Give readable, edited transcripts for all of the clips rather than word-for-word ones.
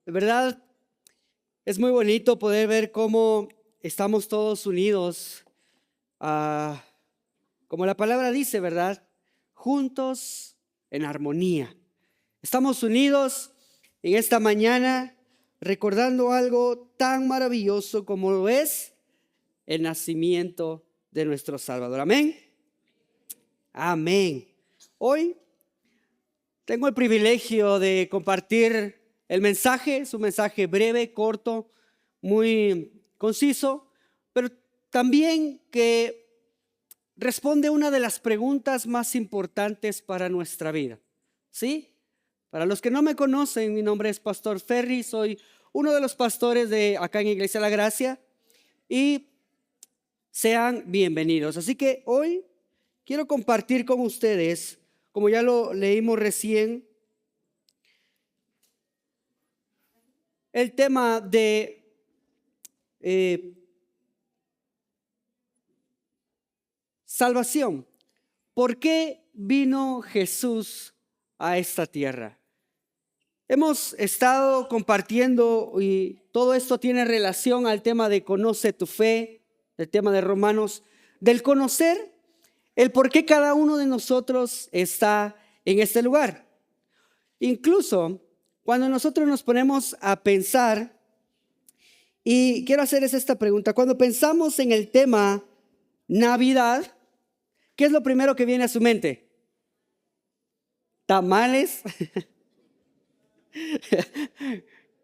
De verdad, es muy bonito poder ver cómo estamos todos unidos, como la palabra dice, ¿verdad? Juntos en armonía. Estamos unidos en esta mañana recordando algo tan maravilloso como lo es el nacimiento de nuestro Salvador. Amén. Amén. Hoy tengo el privilegio de compartir el mensaje. Es un mensaje breve, corto, muy conciso, pero también que responde a una de las preguntas más importantes para nuestra vida. ¿Sí? Para los que no me conocen, mi nombre es Pastor Ferry, soy uno de los pastores de acá en Iglesia La Gracia y sean bienvenidos. Así que hoy quiero compartir con ustedes, como ya lo leímos recién, el tema de salvación. ¿Por qué vino Jesús a esta tierra? Hemos estado compartiendo y todo esto tiene relación al tema de conoce tu fe, el tema de Romanos, del conocer el por qué cada uno de nosotros está en este lugar. Incluso cuando nosotros nos ponemos a pensar, y quiero hacerles esta pregunta, cuando pensamos en el tema Navidad, ¿qué es lo primero que viene a su mente? ¿Tamales?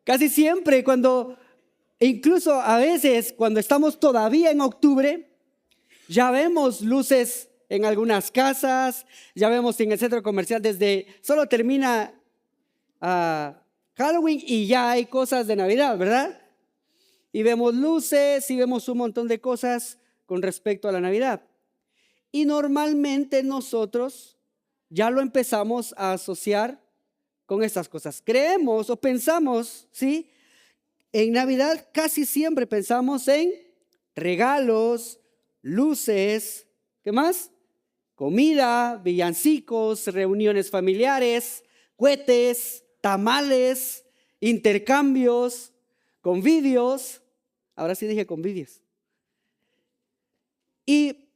Casi siempre incluso a veces cuando estamos todavía en octubre, ya vemos luces en algunas casas, ya vemos en el centro comercial solo termina Halloween y ya hay cosas de Navidad, ¿verdad? Y vemos luces y vemos un montón de cosas con respecto a la Navidad. Y normalmente nosotros ya lo empezamos a asociar con estas cosas. Creemos o pensamos, ¿sí? En Navidad casi siempre pensamos en regalos, luces, ¿qué más? Comida, villancicos, reuniones familiares, cohetes, tamales, intercambios, convivios. Ahora sí dije convivios. Y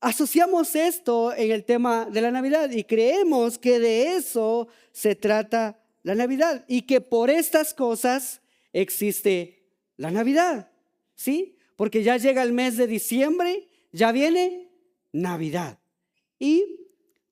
asociamos esto en el tema de la Navidad y creemos que de eso se trata la Navidad y que por estas cosas existe la Navidad, ¿sí? Porque ya llega el mes de diciembre, ya viene Navidad. Y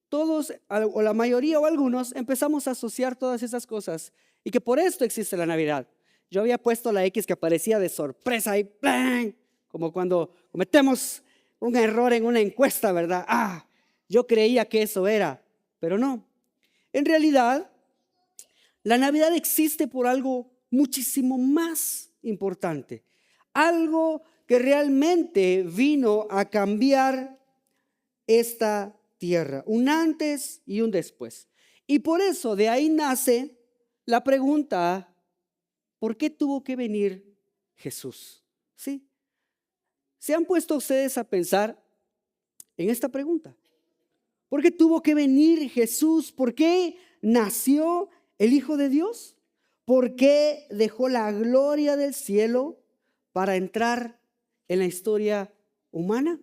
todos, o la mayoría o algunos, empezamos a asociar todas esas cosas y que por esto existe la Navidad. Yo había puesto la X que aparecía de sorpresa y ¡plan! Como cuando cometemos un error en una encuesta, ¿verdad? Yo creía que eso era, pero no. En realidad, la Navidad existe por algo muchísimo más importante. Algo que realmente vino a cambiar esta tierra, un antes y un después. Y por eso de ahí nace la pregunta, ¿por qué tuvo que venir Jesús? ¿Sí? ¿Se han puesto ustedes a pensar en esta pregunta? ¿Por qué tuvo que venir Jesús? ¿Por qué nació el Hijo de Dios? ¿Por qué dejó la gloria del cielo para entrar en la historia humana?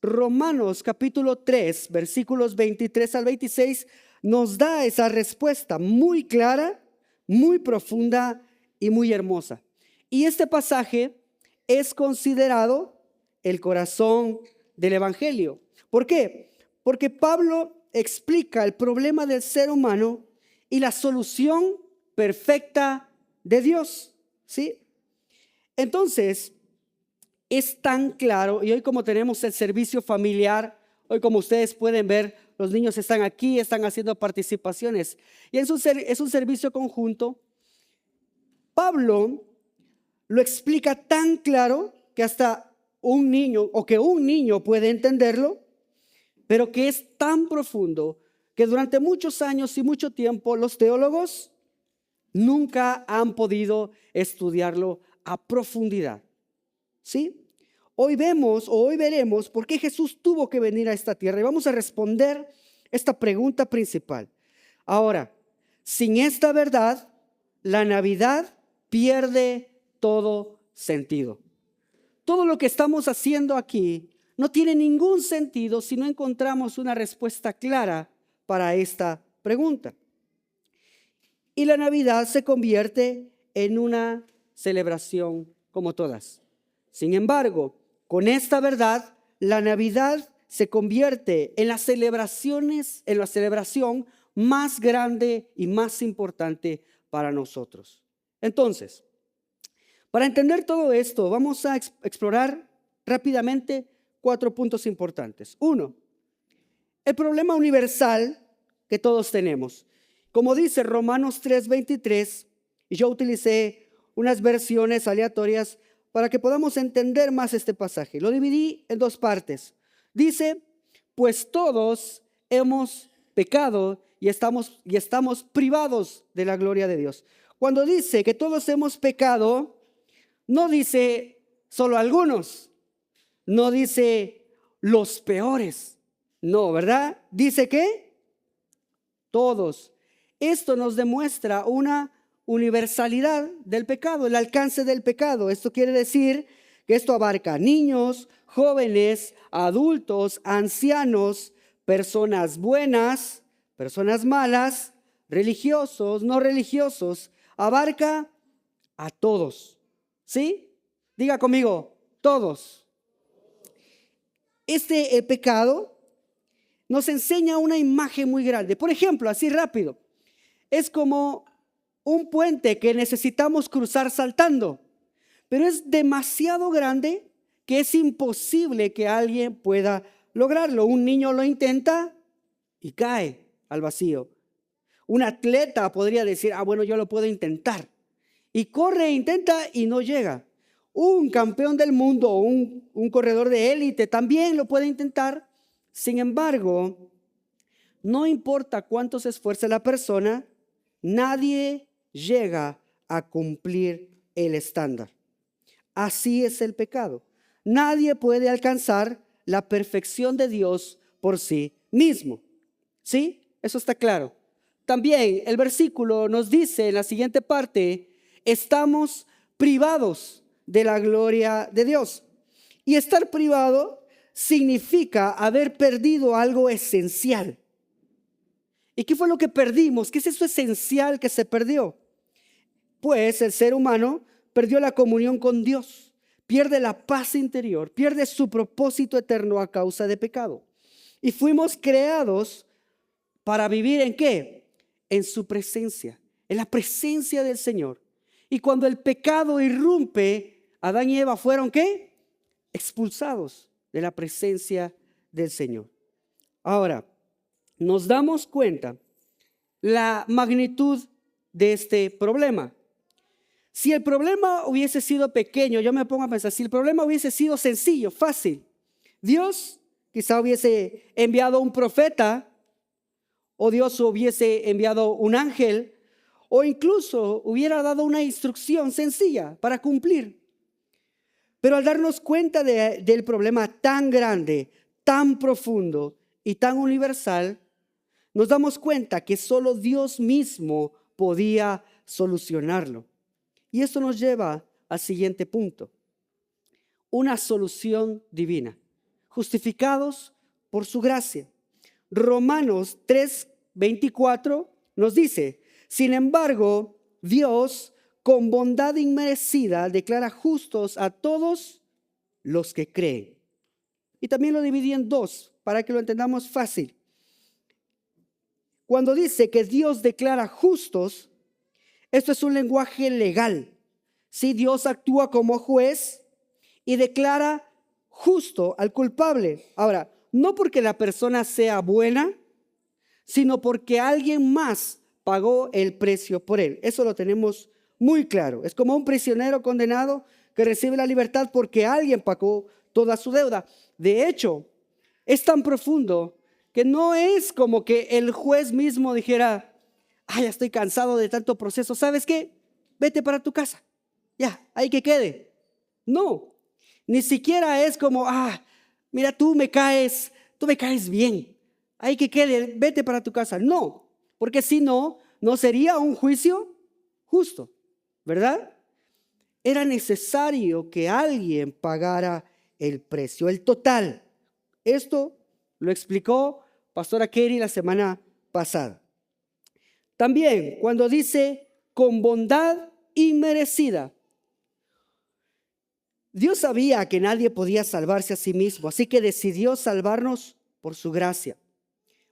Romanos capítulo 3, versículos 23 al 26 nos da esa respuesta muy clara, muy profunda y muy hermosa. Y este pasaje es considerado el corazón del Evangelio. ¿Por qué? Porque Pablo explica el problema del ser humano y la solución perfecta de Dios, ¿sí? Entonces, es tan claro, y hoy como tenemos el servicio familiar, hoy como ustedes pueden ver, los niños están aquí, están haciendo participaciones, y es un servicio conjunto. Pablo lo explica tan claro que hasta un niño, o que un niño puede entenderlo, pero que es tan profundo que durante muchos años y mucho tiempo los teólogos nunca han podido estudiarlo a profundidad, ¿sí? Hoy veremos por qué Jesús tuvo que venir a esta tierra y vamos a responder esta pregunta principal. Ahora, Sin esta verdad, la Navidad pierde todo sentido. Todo lo que estamos haciendo aquí no tiene ningún sentido si no encontramos una respuesta clara para esta pregunta. Y la Navidad se convierte en una celebración como todas. Sin embargo, con esta verdad, la Navidad se convierte en la celebración más grande y más importante para nosotros. Entonces, para entender todo esto, vamos a explorar rápidamente 4 puntos importantes. 1, el problema universal que todos tenemos. Como dice Romanos 3:23, y yo utilicé unas versiones aleatorias para que podamos entender más este pasaje. Lo dividí en 2 partes. Dice, pues todos hemos pecado y estamos privados de la gloria de Dios. Cuando dice que todos hemos pecado, no dice solo algunos, no dice los peores, no, ¿verdad? Dice que todos. Esto nos demuestra una universalidad del pecado, el alcance del pecado. Esto quiere decir que esto abarca niños, jóvenes, adultos, ancianos, personas buenas, personas malas, religiosos, no religiosos. Abarca a todos. ¿Sí? Diga conmigo, todos. Este pecado nos enseña una imagen muy grande. Por ejemplo, así rápido, es como un puente que necesitamos cruzar saltando, pero es demasiado grande que es imposible que alguien pueda lograrlo. Un niño lo intenta y cae al vacío. Un atleta podría decir, bueno, yo lo puedo intentar. Y corre, intenta y no llega. Un campeón del mundo, un corredor de élite también lo puede intentar. Sin embargo, no importa cuánto se esfuerce la persona, nadie llega a cumplir el estándar. Así es el pecado. Nadie puede alcanzar la perfección de Dios por sí mismo. ¿Sí? Eso está claro. También el versículo nos dice en la siguiente parte, estamos privados de la gloria de Dios. Y estar privado significa haber perdido algo esencial. ¿Y qué fue lo que perdimos? ¿Qué es eso esencial que se perdió? Pues el ser humano perdió la comunión con Dios, pierde la paz interior, pierde su propósito eterno a causa de pecado. Y fuimos creados para vivir ¿en qué? En su presencia, en la presencia del Señor. Y cuando el pecado irrumpe, Adán y Eva fueron ¿qué? Expulsados de la presencia del Señor. Ahora, nos damos cuenta la magnitud de este problema. Si el problema hubiese sido pequeño, yo me pongo a pensar, si el problema hubiese sido sencillo, fácil, Dios quizá hubiese enviado un profeta, o Dios hubiese enviado un ángel, o incluso hubiera dado una instrucción sencilla para cumplir. Pero al darnos cuenta del problema tan grande, tan profundo y tan universal, nos damos cuenta que solo Dios mismo podía solucionarlo. Y esto nos lleva al siguiente punto. Una solución divina, justificados por su gracia. Romanos 3:24 nos dice, sin embargo, Dios con bondad inmerecida declara justos a todos los que creen. Y también lo dividí en 2 para que lo entendamos fácil. Cuando dice que Dios declara justos, esto es un lenguaje legal. Si Dios actúa como juez y declara justo al culpable. Ahora, no porque la persona sea buena, sino porque alguien más pagó el precio por él. Eso lo tenemos muy claro. Es como un prisionero condenado que recibe la libertad porque alguien pagó toda su deuda. De hecho, es tan profundo que no es como que el juez mismo dijera, ya estoy cansado de tanto proceso, ¿sabes qué? Vete para tu casa, ya, ahí que quede. No, ni siquiera es como, mira, tú me caes bien, ahí que quede, vete para tu casa. No, porque si no, no sería un juicio justo, ¿verdad? Era necesario que alguien pagara el precio, el total. Esto lo explicó Pastora Kerry la semana pasada. También cuando dice con bondad inmerecida. Dios sabía que nadie podía salvarse a sí mismo, así que decidió salvarnos por su gracia.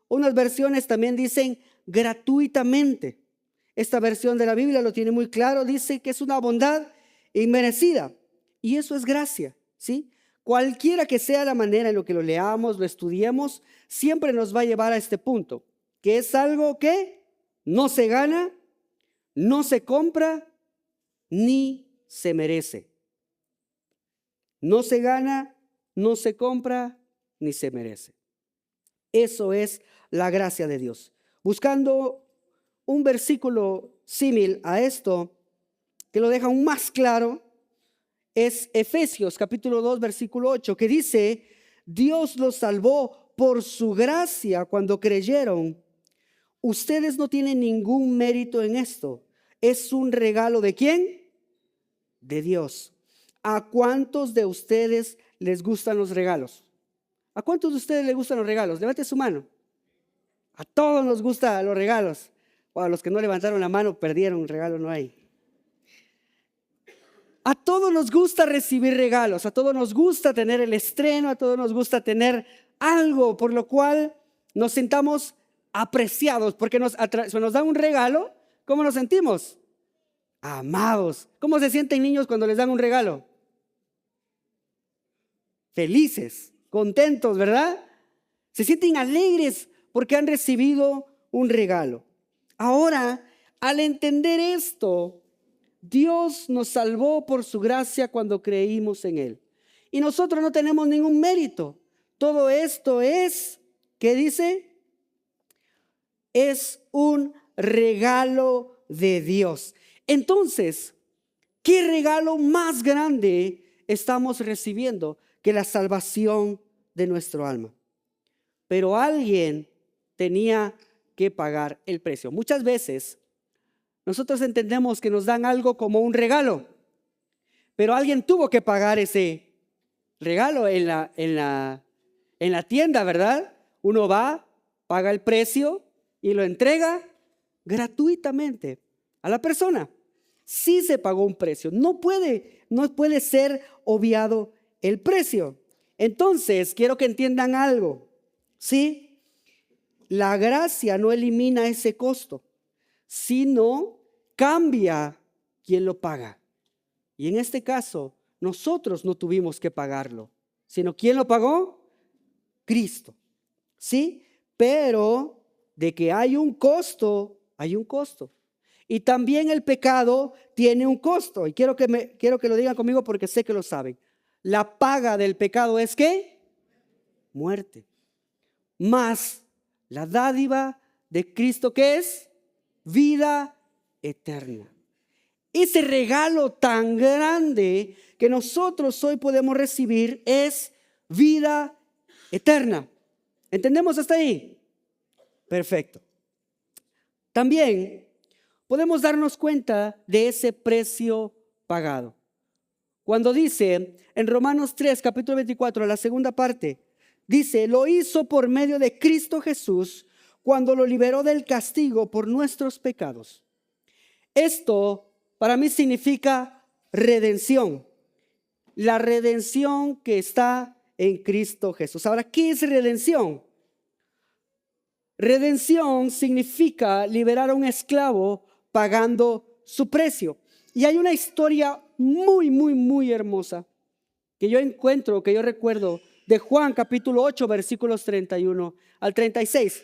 Unas versiones también dicen gratuitamente. Esta versión de la Biblia lo tiene muy claro, dice que es una bondad inmerecida. Y eso es gracia, ¿sí? Cualquiera que sea la manera en lo que lo leamos, lo estudiemos, siempre nos va a llevar a este punto, que es algo que no se gana, no se compra, ni se merece. No se gana, no se compra, ni se merece. Eso es la gracia de Dios. Buscando un versículo símil a esto, que lo deja aún más claro, es Efesios capítulo 2, versículo 8, que dice, Dios los salvó por su gracia cuando creyeron. Ustedes no tienen ningún mérito en esto. Es un regalo ¿de quién? De Dios. ¿A cuántos de ustedes les gustan los regalos? ¿A cuántos de ustedes les gustan los regalos? Levante su mano. A todos nos gustan los regalos. O a los que no levantaron la mano perdieron, regalo no hay. A todos nos gusta recibir regalos, a todos nos gusta tener el estreno, a todos nos gusta tener algo por lo cual nos sintamos apreciados, porque si nos dan un regalo, ¿cómo nos sentimos? Amados. ¿Cómo se sienten niños cuando les dan un regalo? Felices, contentos, ¿verdad? Se sienten alegres porque han recibido un regalo. Ahora, al entender esto, Dios nos salvó por su gracia cuando creímos en Él. Y nosotros no tenemos ningún mérito. Todo esto es, ¿qué dice? Es un regalo de Dios. Entonces, ¿qué regalo más grande estamos recibiendo que la salvación de nuestro alma? Pero alguien tenía que pagar el precio. Muchas veces nosotros entendemos que nos dan algo como un regalo, pero alguien tuvo que pagar ese regalo en la tienda, ¿verdad? Uno va, paga el precio y lo entrega gratuitamente a la persona. Sí se pagó un precio, no puede ser obviado el precio. Entonces, quiero que entiendan algo, ¿sí? La gracia no elimina ese costo, sino cambia quien lo paga. Y en este caso, nosotros no tuvimos que pagarlo, sino ¿quién lo pagó? Cristo. ¿Sí? Pero de que hay un costo, hay un costo. Y también el pecado tiene un costo. Y quiero que lo digan conmigo porque sé que lo saben. La paga del pecado es ¿qué? Muerte. Más la dádiva de Cristo, ¿qué es? Vida eterna. Ese regalo tan grande que nosotros hoy podemos recibir es vida eterna. ¿Entendemos hasta ahí? Perfecto. También podemos darnos cuenta de ese precio pagado. Cuando dice en Romanos 3, capítulo 24, la segunda parte, dice, lo hizo por medio de Cristo Jesús cuando lo liberó del castigo por nuestros pecados. Esto para mí significa redención. La redención que está en Cristo Jesús. Ahora, ¿qué es redención? Redención significa liberar a un esclavo pagando su precio. Y hay una historia muy hermosa que yo recuerdo de Juan capítulo 8 versículos 31 al 36.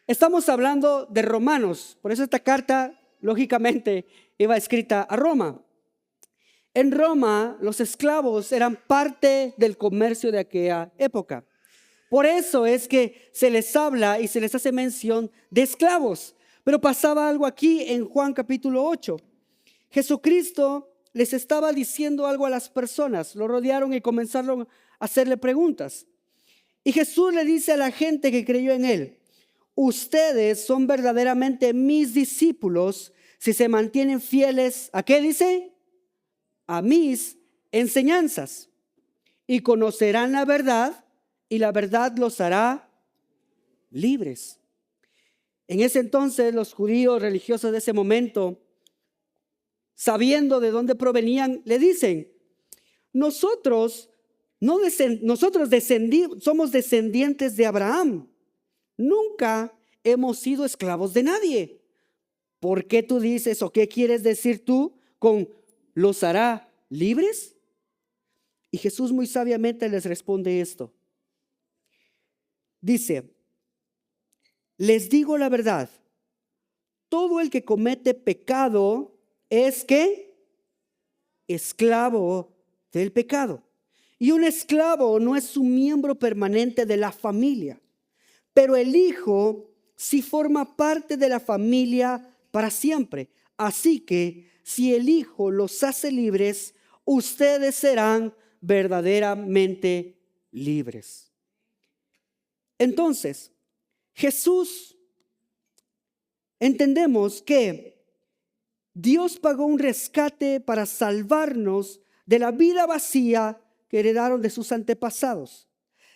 Estamos hablando de Romanos, por eso esta carta lógicamente iba escrita a Roma. En Roma los esclavos eran parte del comercio de aquella época. Por eso es que se les habla y se les hace mención de esclavos. Pero pasaba algo aquí en Juan capítulo 8. Jesucristo les estaba diciendo algo a las personas. Lo rodearon y comenzaron a hacerle preguntas. Y Jesús le dice a la gente que creyó en él, ustedes son verdaderamente mis discípulos si se mantienen fieles, ¿a qué dice? A mis enseñanzas. Y conocerán la verdad, y la verdad los hará libres. En ese entonces los judíos religiosos de ese momento, sabiendo de dónde provenían, le dicen: nosotros somos descendientes de Abraham. Nunca hemos sido esclavos de nadie. ¿Por qué tú dices, o qué quieres decir tú con los hará libres? Y Jesús muy sabiamente les responde esto. Dice: les digo la verdad, todo el que comete pecado es ¿qué? Esclavo del pecado. Y un esclavo no es un miembro permanente de la familia, pero el hijo sí forma parte de la familia para siempre. Así que si el hijo los hace libres, ustedes serán verdaderamente libres. Entonces, Jesús, entendemos que Dios pagó un rescate para salvarnos de la vida vacía que heredaron de sus antepasados.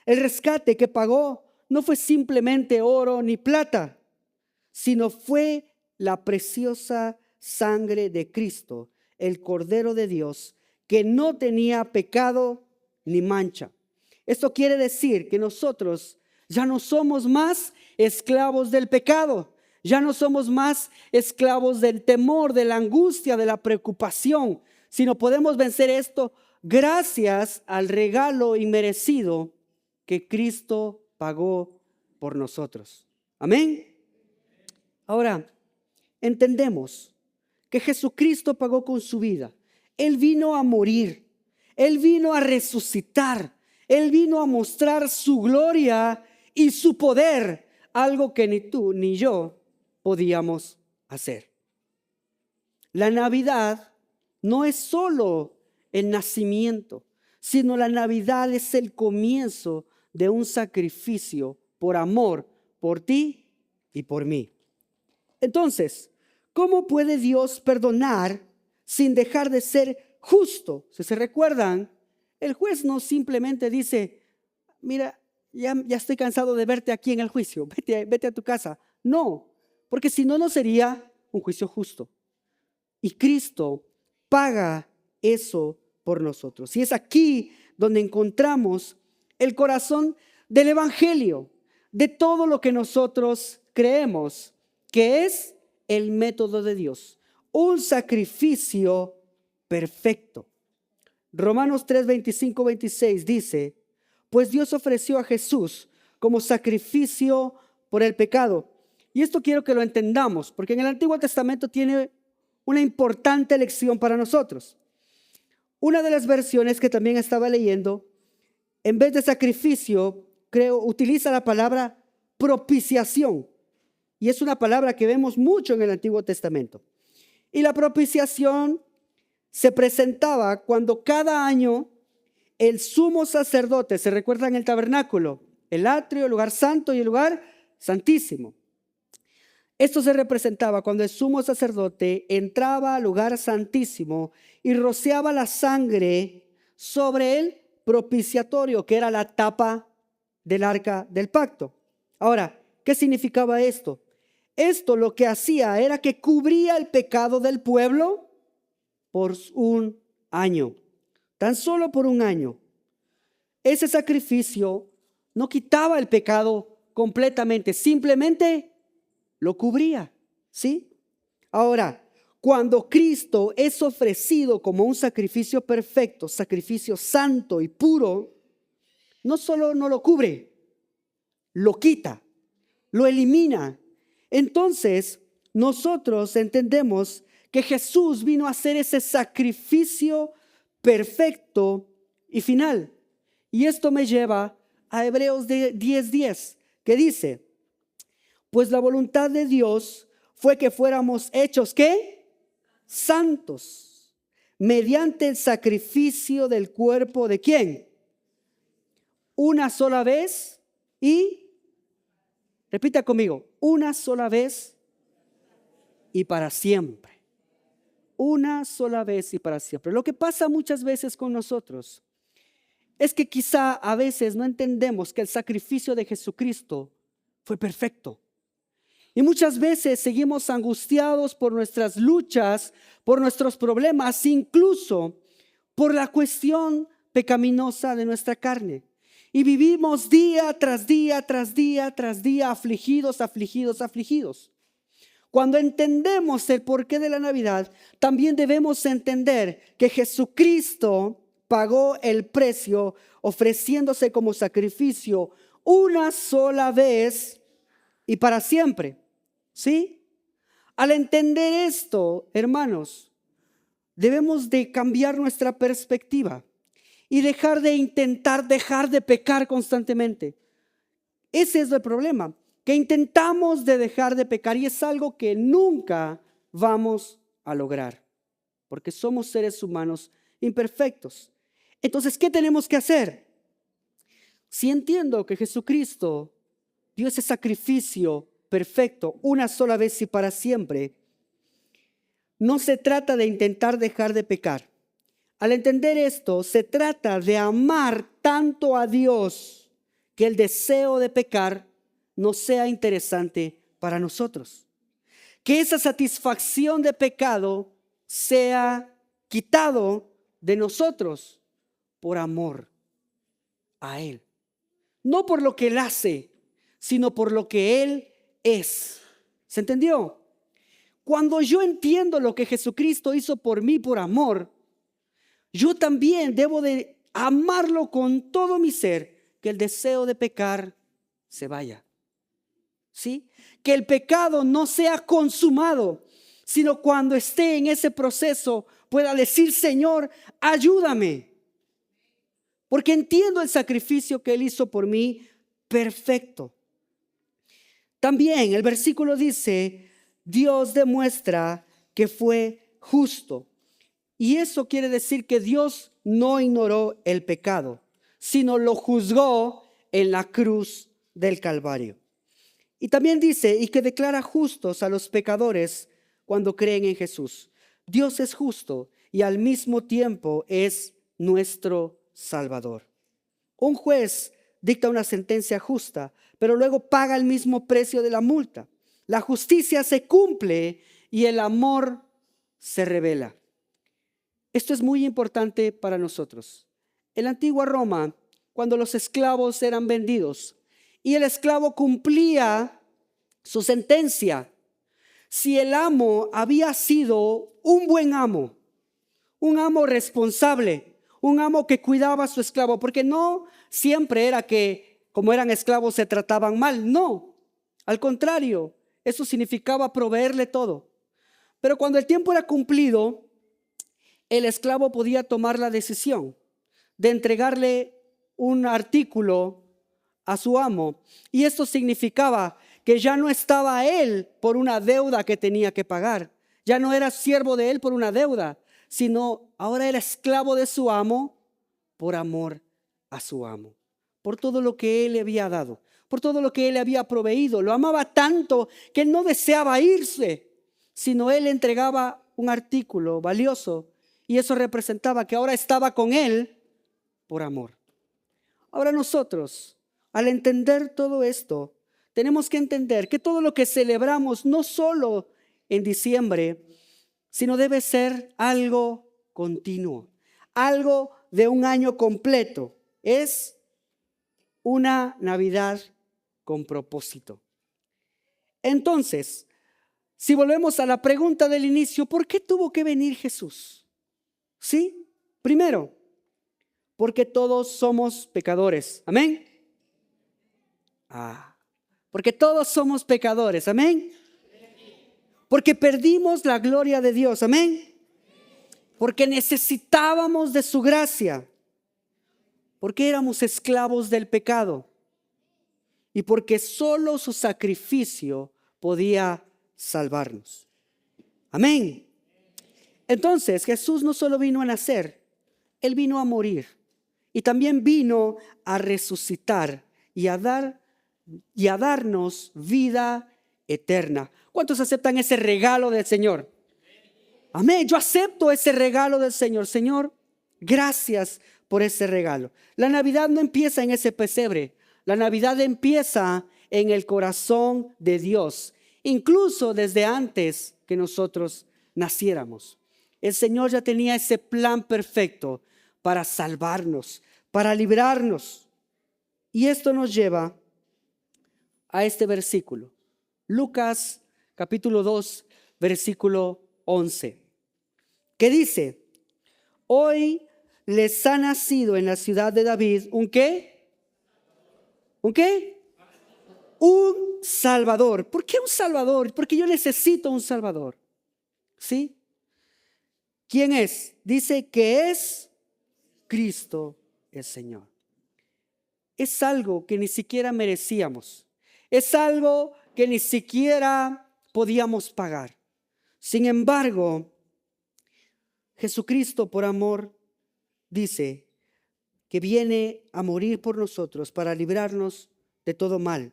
El rescate que pagó no fue simplemente oro ni plata, sino fue la preciosa sangre de Cristo, el Cordero de Dios, que no tenía pecado ni mancha. Esto quiere decir que nosotros ya no somos más esclavos del pecado, ya no somos más esclavos del temor, de la angustia, de la preocupación, sino podemos vencer esto gracias al regalo inmerecido que Cristo pagó por nosotros. Amén. Ahora, entendemos que Jesucristo pagó con su vida. Él vino a morir, Él vino a resucitar, Él vino a mostrar su gloria y su poder, algo que ni tú ni yo podíamos hacer. La Navidad no es solo el nacimiento, sino la Navidad es el comienzo de un sacrificio por amor por ti y por mí. Entonces, ¿cómo puede Dios perdonar sin dejar de ser justo? Si se recuerdan, el juez no simplemente dice: mira, ya estoy cansado de verte aquí en el juicio, vete a tu casa. No, porque si no, no sería un juicio justo. Y Cristo paga eso por nosotros. Y es aquí donde encontramos el corazón del evangelio, de todo lo que nosotros creemos que es el método de Dios, un sacrificio perfecto. Romanos 3, 25, 26 dice: pues Dios ofreció a Jesús como sacrificio por el pecado. Y esto quiero que lo entendamos, porque en el Antiguo Testamento tiene una importante lección para nosotros. Una de las versiones que también estaba leyendo, en vez de sacrificio, utiliza la palabra propiciación. Y es una palabra que vemos mucho en el Antiguo Testamento. Y la propiciación se presentaba cuando cada año el sumo sacerdote, ¿se recuerdan el tabernáculo? El atrio, el lugar santo y el lugar santísimo. Esto se representaba cuando el sumo sacerdote entraba al lugar santísimo y rociaba la sangre sobre el propiciatorio, que era la tapa del arca del pacto. Ahora, ¿qué significaba esto? Esto lo que hacía era que cubría el pecado del pueblo por un año, tan solo por un año. Ese sacrificio no quitaba el pecado completamente, simplemente lo cubría, ¿sí? Ahora, cuando Cristo es ofrecido como un sacrificio perfecto, sacrificio santo y puro, no solo no lo cubre, lo quita, lo elimina. Entonces, nosotros entendemos que Jesús vino a hacer ese sacrificio perfecto y final. Y esto me lleva a Hebreos 10:10, que dice: pues la voluntad de Dios fue que fuéramos hechos, ¿qué? Santos, mediante el sacrificio del cuerpo ¿de quién? Una sola vez y Repita conmigo, una sola vez y para siempre. Una sola vez y para siempre. Lo que pasa muchas veces con nosotros es que quizá a veces no entendemos que el sacrificio de Jesucristo fue perfecto. Y muchas veces seguimos angustiados por nuestras luchas, por nuestros problemas, incluso por la cuestión pecaminosa de nuestra carne. Y vivimos día tras día, tras día, tras día, afligidos, afligidos, afligidos. Cuando entendemos el porqué de la Navidad, también debemos entender que Jesucristo pagó el precio ofreciéndose como sacrificio una sola vez y para siempre. ¿Sí? Al entender esto, hermanos, debemos de cambiar nuestra perspectiva y dejar de intentar dejar de pecar constantemente. Ese es el problema, que intentamos de dejar de pecar y es algo que nunca vamos a lograr, porque somos seres humanos imperfectos. Entonces, ¿qué tenemos que hacer? Si entiendo que Jesucristo dio ese sacrificio perfecto una sola vez y para siempre, no se trata de intentar dejar de pecar. Al entender esto, se trata de amar tanto a Dios que el deseo de pecar no sea interesante para nosotros. Que esa satisfacción de pecado sea quitado de nosotros por amor a Él. No por lo que Él hace, sino por lo que Él es. ¿Se entendió? Cuando yo entiendo lo que Jesucristo hizo por mí por amor, yo también debo de amarlo con todo mi ser, que el deseo de pecar se vaya. ¿Sí? Que el pecado no sea consumado, sino cuando esté en ese proceso pueda decir, Señor, ayúdame. Porque entiendo el sacrificio que Él hizo por mí perfecto. También el versículo dice, Dios demuestra que fue justo. Y eso quiere decir que Dios no ignoró el pecado, sino lo juzgó en la cruz del Calvario. Y también dice, y que declara justos a los pecadores cuando creen en Jesús. Dios es justo y al mismo tiempo es nuestro Salvador. Un juez dicta una sentencia justa, pero luego paga el mismo precio de la multa. La justicia se cumple y el amor se revela. Esto es muy importante para nosotros. En la antigua Roma, cuando los esclavos eran vendidos y el esclavo cumplía su sentencia, si el amo había sido un buen amo, un amo responsable, un amo que cuidaba a su esclavo, porque no siempre era que como eran esclavos se trataban mal, no, al contrario, eso significaba proveerle todo. Pero cuando el tiempo era cumplido, el esclavo podía tomar la decisión de entregarle un artículo a su amo. Y esto significaba que ya no estaba él por una deuda que tenía que pagar. Ya no era siervo de él por una deuda, sino ahora era esclavo de su amo por amor a su amo. Por todo lo que él le había dado, por todo lo que él le había proveído. Lo amaba tanto que él no deseaba irse, sino él entregaba un artículo valioso. Y eso representaba que ahora estaba con Él por amor. Ahora nosotros, al entender todo esto, tenemos que entender que todo lo que celebramos, no solo en diciembre, sino debe ser algo continuo, algo de un año completo. Es una Navidad con propósito. Entonces, si volvemos a la pregunta del inicio, ¿por qué tuvo que venir Jesús? Sí, primero, porque todos somos pecadores. Amén. Porque todos somos pecadores. Amén. Porque perdimos la gloria de Dios. Amén. Porque necesitábamos de su gracia. Porque éramos esclavos del pecado. Y porque solo su sacrificio podía salvarnos. Amén. Entonces Jesús no solo vino a nacer, Él vino a morir y también vino a resucitar y a dar y a darnos vida eterna. ¿Cuántos aceptan ese regalo del Señor? Amén. Yo acepto ese regalo del Señor. Señor, gracias por ese regalo. La Navidad no empieza en ese pesebre. La Navidad empieza en el corazón de Dios, incluso desde antes que nosotros naciéramos. El Señor ya tenía ese plan perfecto para salvarnos, para librarnos. Y esto nos lleva a este versículo. Lucas capítulo 2, versículo 11. Que dice: hoy les ha nacido en la ciudad de David ¿un qué? ¿Un qué? Un Salvador. ¿Por qué un Salvador? Porque yo necesito un Salvador. ¿Sí? ¿Quién es? Dice que es Cristo el Señor. Es algo que ni siquiera merecíamos. Es algo que ni siquiera podíamos pagar. Sin embargo, Jesucristo por amor dice que viene a morir por nosotros para librarnos de todo mal,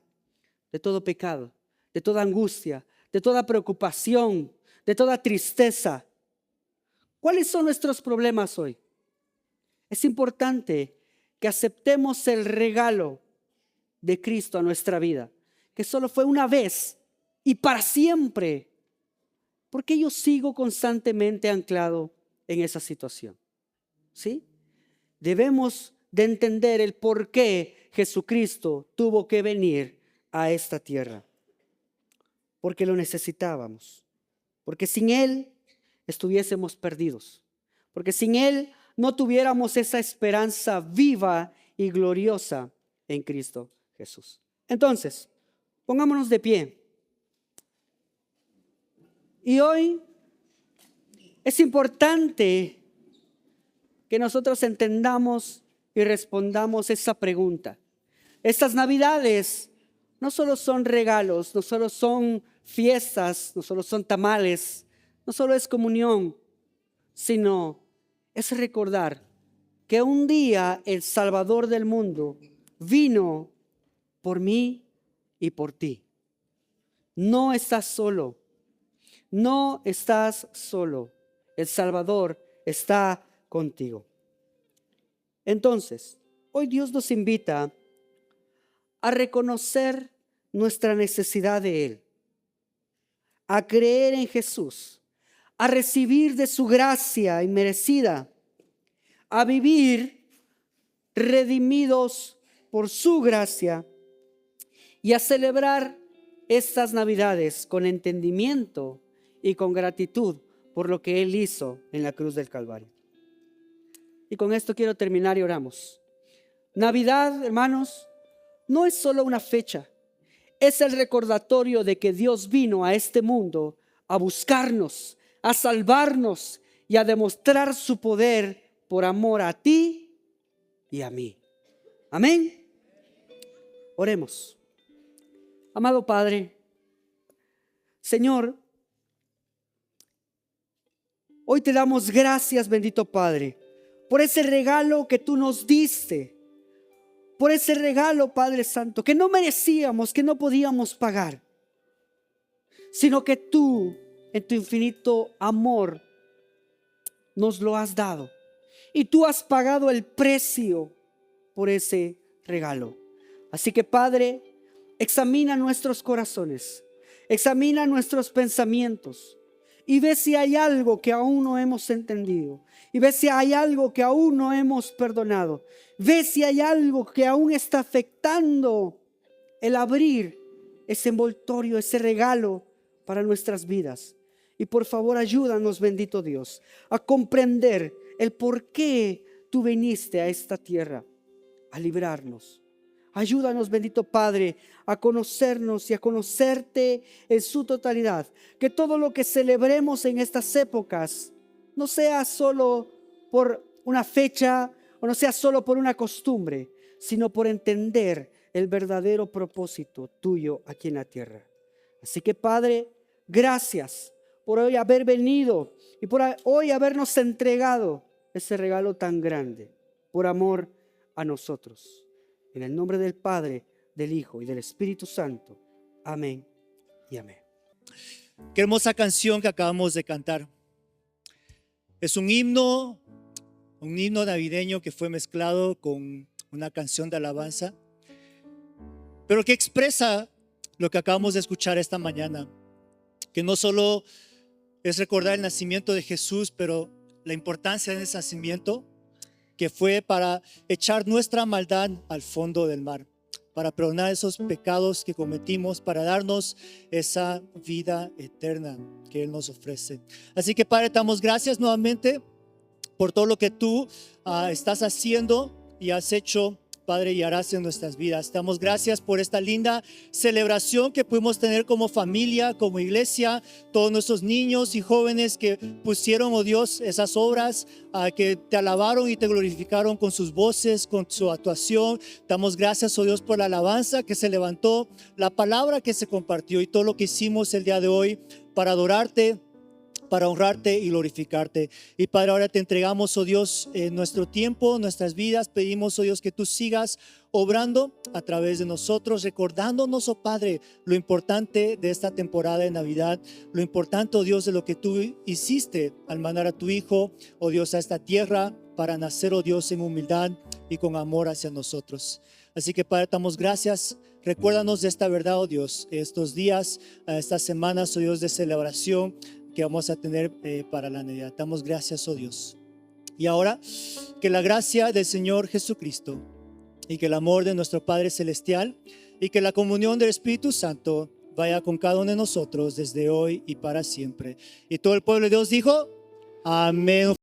de todo pecado, de toda angustia, de toda preocupación, de toda tristeza. ¿Cuáles son nuestros problemas hoy? Es importante que aceptemos el regalo de Cristo a nuestra vida, que solo fue una vez y para siempre. ¿Por qué yo sigo constantemente anclado en esa situación? ¿Sí? Debemos de entender el por qué Jesucristo tuvo que venir a esta tierra. Porque lo necesitábamos. Porque sin Él estuviésemos perdidos. Porque sin Él no tuviéramos esa esperanza viva y gloriosa en Cristo Jesús. Entonces, pongámonos de pie. Y hoy es importante que nosotros entendamos y respondamos esa pregunta. Estas Navidades no solo son regalos, no solo son fiestas, no solo son tamales, no solo es comunión, sino es recordar que un día el Salvador del mundo vino por mí y por ti. No estás solo, no estás solo. El Salvador está contigo. Entonces, hoy Dios nos invita a reconocer nuestra necesidad de Él, a creer en Jesús, a recibir de su gracia inmerecida, a vivir redimidos por su gracia y a celebrar estas Navidades con entendimiento y con gratitud por lo que Él hizo en la cruz del Calvario. Y con esto quiero terminar y oramos. Navidad, hermanos, no es solo una fecha, es el recordatorio de que Dios vino a este mundo a buscarnos, a salvarnos y a demostrar su poder por amor a ti y a mí. Amén. Oremos. Amado Padre, Señor, hoy te damos gracias, bendito Padre, por ese regalo que tú nos diste, por ese regalo, Padre Santo, que no merecíamos, que no podíamos pagar, sino que tú, en tu infinito amor, nos lo has dado. Y tú has pagado el precio por ese regalo. Así que, Padre, examina nuestros corazones, examina nuestros pensamientos y ve si hay algo que aún no hemos entendido. Y ve si hay algo que aún no hemos perdonado. Ve si hay algo que aún está afectando el abrir ese envoltorio, ese regalo para nuestras vidas. Y por favor ayúdanos, bendito Dios, a comprender el por qué tú viniste a esta tierra a librarnos. Ayúdanos, bendito Padre, a conocernos y a conocerte en su totalidad. Que todo lo que celebremos en estas épocas no sea solo por una fecha o no sea solo por una costumbre, sino por entender el verdadero propósito tuyo aquí en la tierra. Así que, Padre, gracias por hoy haber venido y por hoy habernos entregado ese regalo tan grande por amor a nosotros. En el nombre del Padre, del Hijo y del Espíritu Santo. Amén y amén. Qué hermosa canción que acabamos de cantar. Es un himno navideño que fue mezclado con una canción de alabanza, pero que expresa lo que acabamos de escuchar esta mañana, que no solo es recordar el nacimiento de Jesús, pero la importancia de ese nacimiento que fue para echar nuestra maldad al fondo del mar, para perdonar esos pecados que cometimos, para darnos esa vida eterna que Él nos ofrece. Así que, Padre, te damos gracias nuevamente por todo lo que tú estás haciendo y has hecho, Padre, y harás en nuestras vidas. Te damos gracias por esta linda celebración que pudimos tener como familia, como iglesia, todos nuestros niños y jóvenes que pusieron, oh Dios, esas obras, que te alabaron y te glorificaron con sus voces, con su actuación. Te damos gracias, oh Dios, por la alabanza que se levantó, la palabra que se compartió y todo lo que hicimos el día de hoy para adorarte, para honrarte y glorificarte. Y Padre, ahora te entregamos, oh Dios, nuestro tiempo, nuestras vidas. Pedimos, oh Dios, que tú sigas obrando a través de nosotros, recordándonos, oh Padre, lo importante de esta temporada de Navidad, lo importante, oh Dios, de lo que tú hiciste al mandar a tu Hijo, oh Dios, a esta tierra para nacer, oh Dios, en humildad y con amor hacia nosotros. Así que, Padre, te damos gracias. Recuérdanos de esta verdad, oh Dios, estos días, estas semanas, oh Dios, de celebración que vamos a tener para la Navidad. Damos gracias, oh Dios. Y ahora, que la gracia del Señor Jesucristo y que el amor de nuestro Padre Celestial y que la comunión del Espíritu Santo vaya con cada uno de nosotros desde hoy y para siempre. Y todo el pueblo de Dios dijo, amén.